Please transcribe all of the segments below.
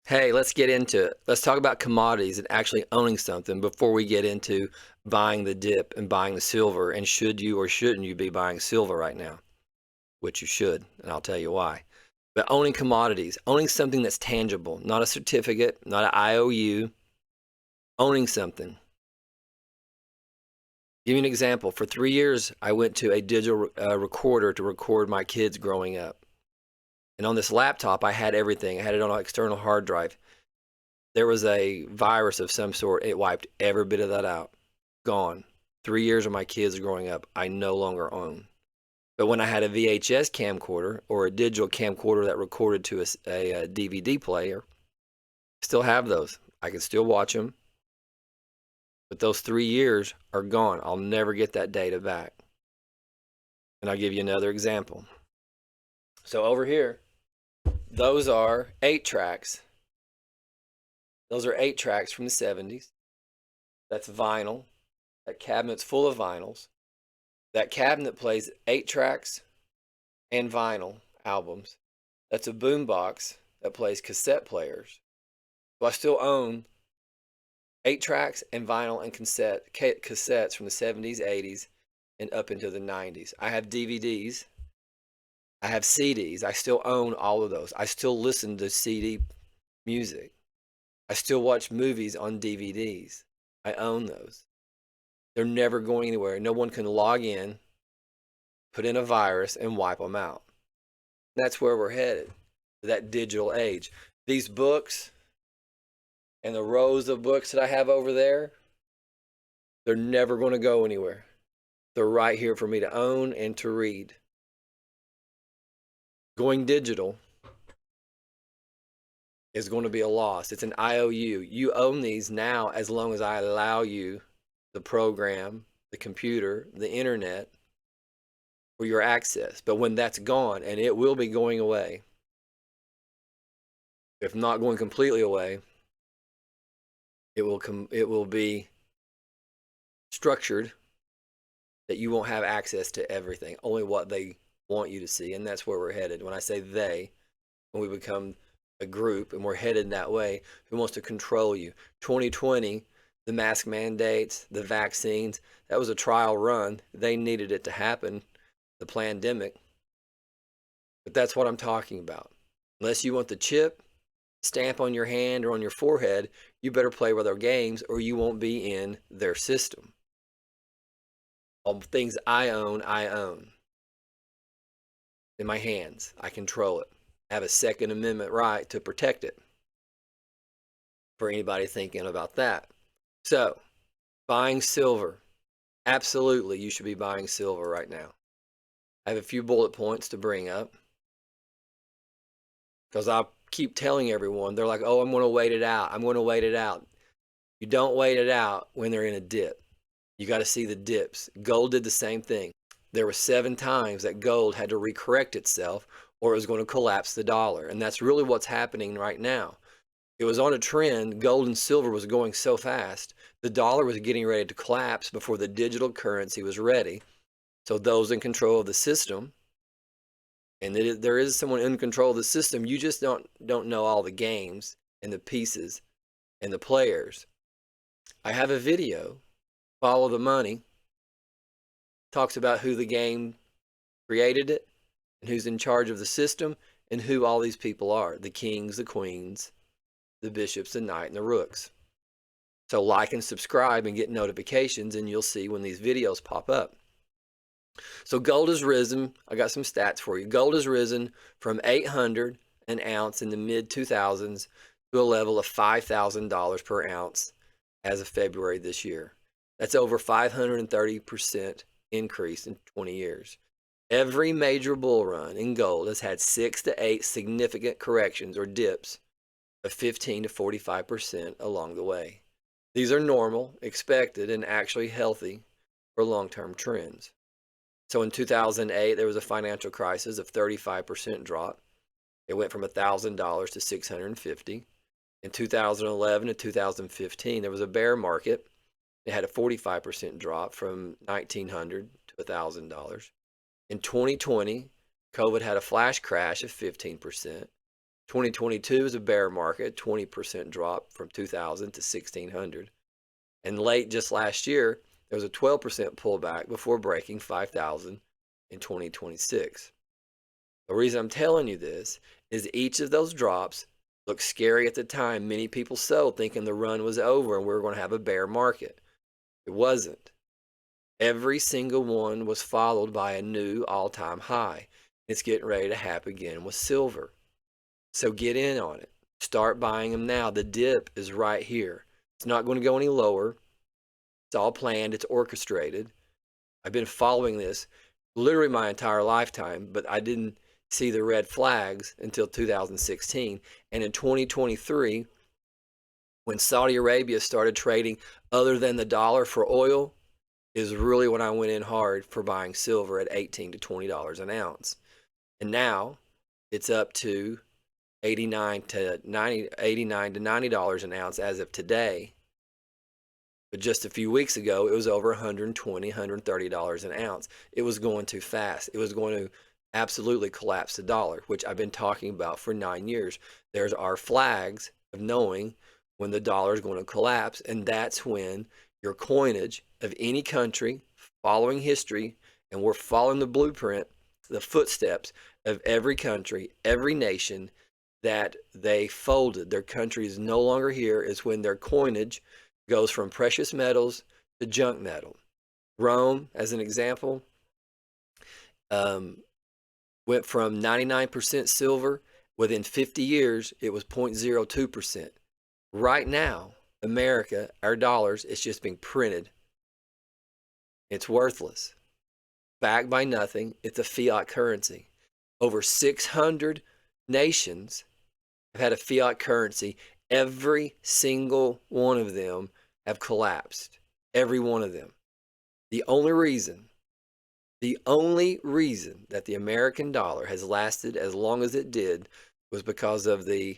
Hey, let's get into it. Let's talk about commodities and actually owning something before we get into buying the dip and buying the silver. And should you or shouldn't you be buying silver right now? Which you should, and I'll tell you why. But owning commodities, owning something that's tangible, not a certificate, not an IOU, owning something. Give you an example. For 3 years, I went to a digital recorder to record my kids growing up. And on this laptop, I had everything. I had it on an external hard drive. There was a virus of some sort. It wiped every bit of that out. Gone. 3 years of my kids growing up, I no longer own. But when I had a VHS camcorder or a digital camcorder that recorded to a DVD player, still have those. I can still watch them. But those 3 years are gone. I'll never get that data back. And I'll give you another example. So over here, those are 8 tracks. Those are 8 tracks from the 70s. That's vinyl. That cabinet's full of vinyls. That cabinet plays 8 tracks and vinyl albums. That's a boombox that plays cassette players. So I still own 8 tracks and vinyl and cassettes from the 70s, 80s, and up into the 90s. I have DVDs. I have CDs. I still own all of those. I still listen to CD music. I still watch movies on DVDs. I own those. They're never going anywhere. No one can log in, put in a virus, and wipe them out. That's where we're headed, that digital age. These books and the rows of books that I have over there, they're never going to go anywhere. They're right here for me to own and to read. Going digital is going to be a loss. It's an IOU. You own these now as long as I allow you the program, the computer, the internet, for your access. But when that's gone, and it will be going away, if not going completely away, it will be structured that you won't have access to everything, only what they want you to see. And that's where we're headed. When I say they, when we become a group and we're headed that way, who wants to control you? 2020, the mask mandates, the vaccines, that was a trial run. They needed it to happen, the pandemic. But that's what I'm talking about. Unless you want the chip, stamp on your hand or on your forehead, you better play with their games or you won't be in their system. All the things I own in my hands. I control it. I have a Second Amendment right to protect it for anybody thinking about that. So, buying silver. Absolutely, you should be buying silver right now. I have a few bullet points to bring up because I keep telling everyone, they're like, oh, I'm going to wait it out. I'm going to wait it out. You don't wait it out when they're in a dip. You got to see the dips. Gold did the same thing. There were 7 times that gold had to recorrect itself or it was going to collapse the dollar. And that's really what's happening right now. It was on a trend. Gold and silver was going so fast. The dollar was getting ready to collapse before the digital currency was ready. So those in control of the system, and there is someone in control of the system, you just don't know all the games and the pieces and the players. I have a video, Follow the Money, talks about who the game created it and who's in charge of the system and who all these people are, the kings, the queens, the bishops, the knight, and the rooks. So like and subscribe and get notifications and you'll see when these videos pop up. So gold has risen. I got some stats for you. Gold has risen from $800 an ounce in the mid 2000s to a level of $5,000 per ounce as of February this year. That's over 530% increase in 20 years. Every major bull run in gold has had 6 to 8 significant corrections or dips of 15 to 45% along the way. These are normal, expected, and actually healthy for long-term trends. So in 2008, there was a financial crisis of 35% drop. It went from $1,000 to $650. In 2011 to 2015, there was a bear market. It had a 45% drop from $1,900 to $1,000. In 2020, COVID had a flash crash of 15%. 2022 is a bear market, 20% drop from 2000 to 1600. And late just last year, there was a 12% pullback before breaking 5,000 in 2026. The reason I'm telling you this is each of those drops looked scary at the time. Many people sold thinking the run was over and we were going to have a bear market. It wasn't. Every single one was followed by a new all-time high. It's getting ready to happen again with silver. So get in on it. Start buying them now. The dip is right here. It's not going to go any lower. It's all planned. It's orchestrated. I've been following this literally my entire lifetime, but I didn't see the red flags until 2016. And in 2023, when Saudi Arabia started trading other than the dollar for oil, is really when I went in hard for buying silver at $18 to $20 an ounce. And now it's up to $89 to $90 an ounce as of today. But just a few weeks ago, it was over $120, $130 an ounce. It was going too fast. It was going to absolutely collapse the dollar, which I've been talking about for 9 years. There's our flags of knowing when the dollar is going to collapse, and that's when your coinage of any country following history, and we're following the blueprint, the footsteps of every country, every nation that they folded. Their country is no longer here, is when their coinage goes from precious metals to junk metal. Rome, as an example, went from 99% silver. Within 50 years, it was 0.02%. Right now, America, our dollars, it's just being printed. It's worthless. Backed by nothing. It's a fiat currency. Over 600 nations have had a fiat currency. Every single one of them have collapsed. Every one of them. The only reason that the American dollar has lasted as long as it did was because of the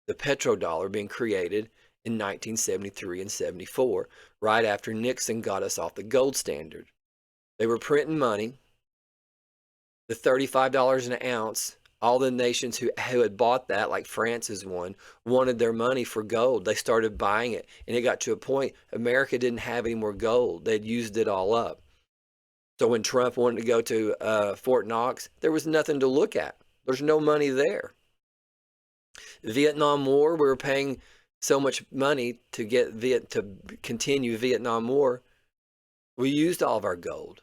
petrodollar being created in 1973 and 74, right after Nixon got us off the gold standard. They were printing money. The $35 an ounce, all the nations who had bought that, like France is one, wanted their money for gold. They started buying it, and it got to a point America didn't have any more gold. They'd used it all up. So when Trump wanted to go to Fort Knox, there was nothing to look at. There's no money there. Vietnam War, we were paying so much money to continue Vietnam War. We used all of our gold.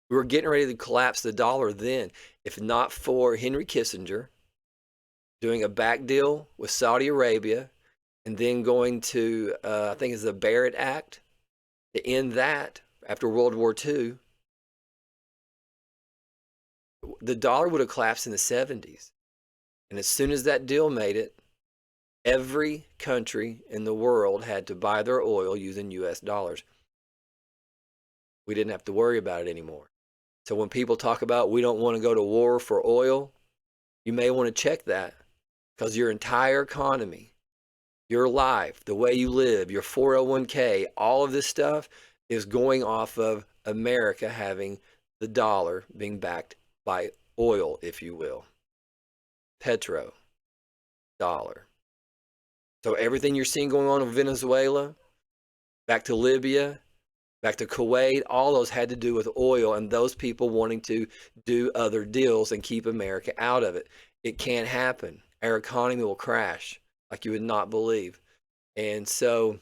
We were getting ready to collapse the dollar then, if not for Henry Kissinger doing a back deal with Saudi Arabia and then going to, I think it's the Barrett Act, to end that after World War II. The dollar would have collapsed in the 70s. And as soon as that deal made it, every country in the world had to buy their oil using US dollars. We didn't have to worry about it anymore. So when people talk about we don't want to go to war for oil, you may want to check that, because your entire economy, your life, the way you live, your 401k, all of this stuff is going off of America having the dollar being backed by oil, if you will. Petro, dollar. So everything you're seeing going on in Venezuela, back to Libya, back to Kuwait, all those had to do with oil and those people wanting to do other deals and keep America out of it. It can't happen. Our economy will crash like you would not believe. And so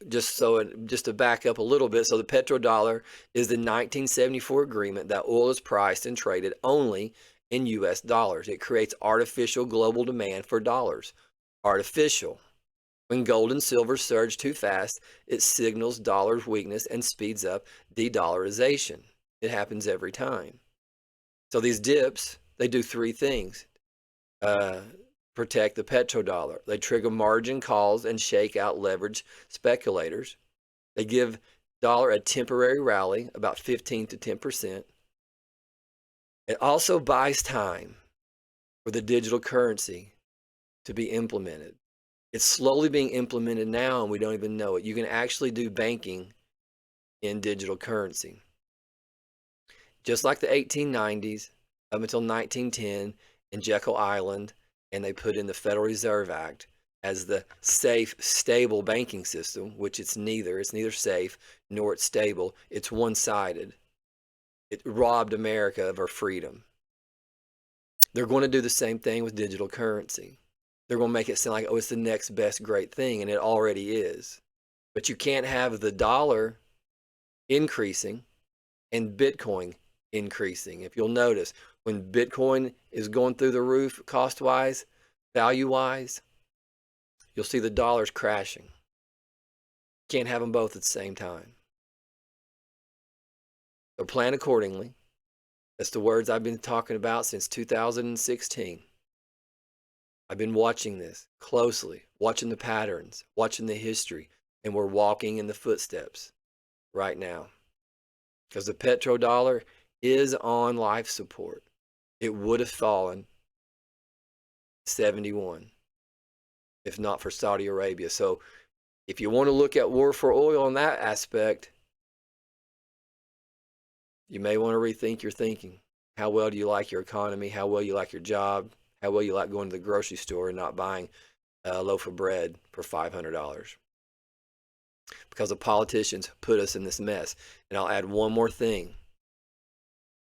just to back up a little bit, so the petrodollar is the 1974 agreement that oil is priced and traded only in US dollars. It creates artificial global demand for dollars. Artificial. When gold and silver surge too fast, it signals dollar's weakness and speeds up de-dollarization. It happens every time. So these dips, they do three things. Protect the petrodollar. They trigger margin calls and shake out leverage speculators. They give dollar a temporary rally, about 15 to 10%. It also buys time for the digital currency to be implemented. It's slowly being implemented now, and we don't even know it. You can actually do banking in digital currency. Just like the 1890s, up until 1910 in Jekyll Island, and they put in the Federal Reserve Act as the safe, stable banking system, which it's neither. It's neither safe nor it's stable. It's one-sided. It robbed America of our freedom. They're going to do the same thing with digital currency. They're going to make it sound like, oh, it's the next best great thing, and it already is. But you can't have the dollar increasing and Bitcoin increasing. If you'll notice, when Bitcoin is going through the roof cost-wise, value-wise, you'll see the dollars crashing. Can't have them both at the same time. So plan accordingly. That's the words I've been talking about since 2016. I've been watching this closely, watching the patterns, watching the history, and we're walking in the footsteps right now. Because the petrodollar is on life support. It would have fallen 71 if not for Saudi Arabia. So if you want to look at war for oil in that aspect, you may want to rethink your thinking. How well do you like your economy? How well you like your job? How well you like going to the grocery store and not buying a loaf of bread for $500? Because the politicians put us in this mess. And I'll add one more thing.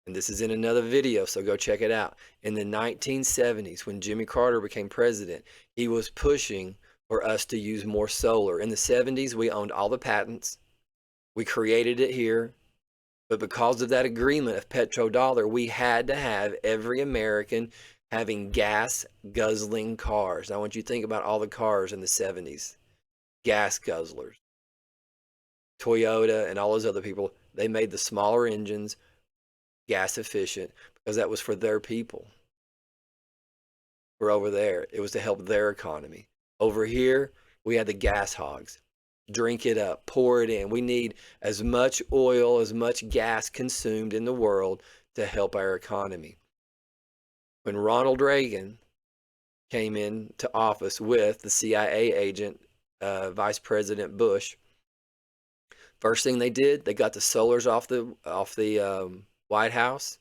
And this is in another video, so go check it out. In the 1970s, when Jimmy Carter became president, he was pushing for us to use more solar. In the 70s, we owned all the patents. We created it here. But because of that agreement of petrodollar, we had to have every American having gas-guzzling cars. I want you to think about all the cars in the 70s. Gas guzzlers. Toyota and all those other people, they made the smaller engines gas efficient because that was for their people. We're over there. It was to help their economy. Over here, we had the gas hogs. Drink it up, pour it in. We need as much oil, as much gas consumed in the world to help our economy. When Ronald Reagan came into office with the CIA agent, Vice President Bush, first thing they did, they got the solars off the White House,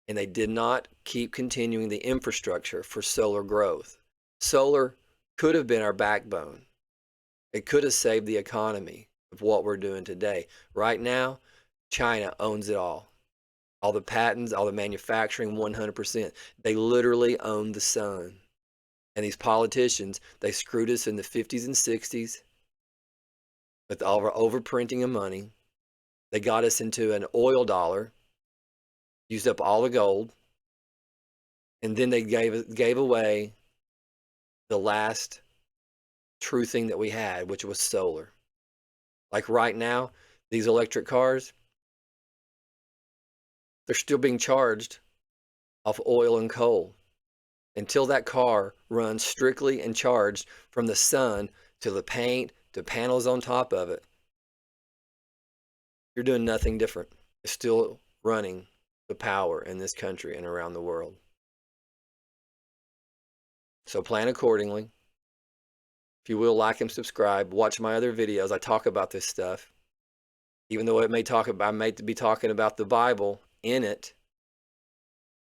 and they did not keep continuing the infrastructure for solar growth. Solar could have been our backbone. It could have saved the economy of what we're doing today. Right now, China owns it all. All the patents, all the manufacturing, 100%. They literally own the sun. And these politicians, they screwed us in the 50s and 60s with all our overprinting of money. They got us into an oil dollar, used up all the gold, and then they gave away the last true thing that we had, which was solar. Like right now, these electric cars, they're still being charged off oil and coal. Until that car runs strictly and charged from the sun to the paint to panels on top of it, you're doing nothing different. It's still running the power in this country and around the world. So plan accordingly. If you will, like and subscribe. Watch my other videos. I talk about this stuff. Even though I may be talking about the Bible in it,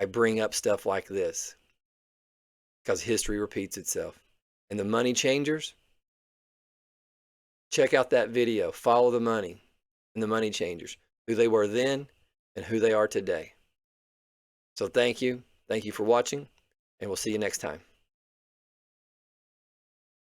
I bring up stuff like this because history repeats itself. And the money changers, check out that video. Follow the money and the money changers, who they were then and who they are today. So thank you. Thank you for watching, and we'll see you next time.